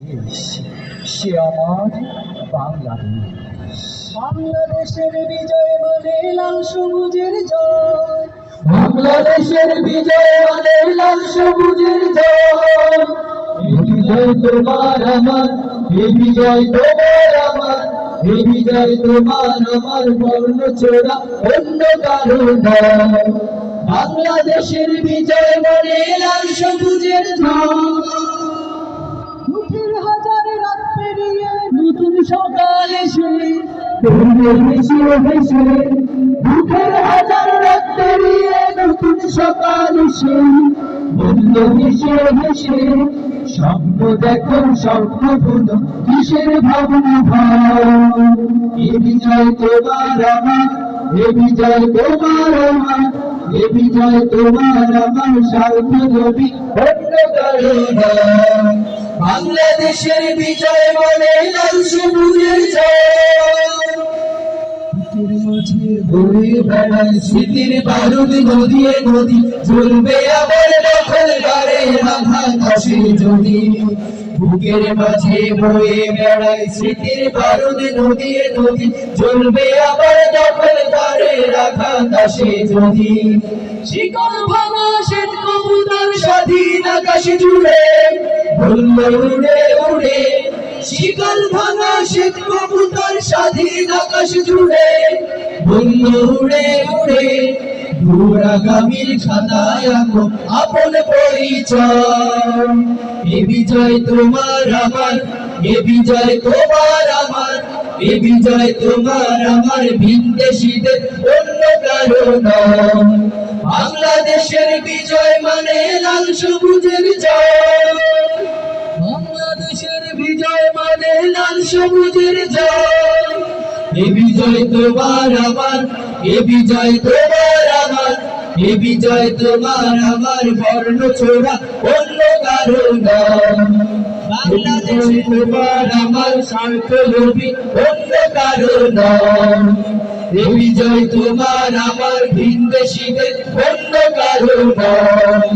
দেশ, সে আমার বাংলাদেশ। বাংলাদেশের বিজয় মানে লাল সবুজের জয়। বাংলাদেশের বিজয় মানে লাল সবুজের জয়। এই বিজয় তোমার আমার, এই বিজয় তোমার আমার, এই বিজয় তোমার আমার, বর্ণ ছোড়া অন্য কারো নয়। বাংলাদেশের বিজয় মানে লাল সবুজের জয়। দুঃখের হাজার রাত পেরিয়ে নতুন সকাল এসে হেসে হেসে, দুঃখের হাজার রাত পেরিয়ে নতুন সকাল এসে বন্ধু হেসে হেসে, স্বপ্ন দেখো স্বপ্ন বুনো কিসের ভাবনা ভাই। এ বিজয় তোমার আমার, এ বিজয় তোমার আমার, এ বিজয় তোমার আমার, স্বার্থ নবী অন্য কারো নয়। বাংলাদেশের বিজয় মানে লাল সবুজের জয়। বুকের মাঝে বয়ে বেড়ায় স্মৃতির বারুদ নদিয়ে নদী, জ্বলবে আবার দখল গাড়ে আঘাত আসে যদি। বুকের মাঝে বয়ে বেড়ায় স্মৃতির বারুদ নদিয়ে নদী, জ্বলবে আবার দখল গাড়ে আঘাত আসে যদি। শিকল ভাঙা শ্বেত কবুতর স্বাধীন আকাশ জুড়ে বলল উড়ে উড়ে, শিকল ভাঙা শ্বেত কবুতর স্বাধীন আকাশ জুড়ে বলল উড়ে উড়ে। দূরাগামীর খাতায় আঁকো আপন পরিচয়। এ বিজয় তোমার আমার, এ বিজয় তোমার আমার, এ বিজয় তোমার আমার, ভিনদেশীদের অন্য কারো নয়। বাংলাদেশের বিজয় মানে লাল সবুজের জয়। বাংলাদেশের বিজয় মানে লাল সবুজের জয়। এ বিজয় তোমার আমার, এ বিজয় তোমার আমার, এ বিজয় তোমার আমার, বর্ণ ছোড়া অন্য কারো নয়। বাংলাদেশে তোমার আমার, স্বার্থ লোভী অন্য কারো নয়। এ বিজয় তোমার আমার, ভিনদেশীদের অন্য কারো নয়।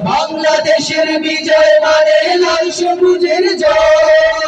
বাংলাদেশের বিজয় মানে লাল সবুজের জয়।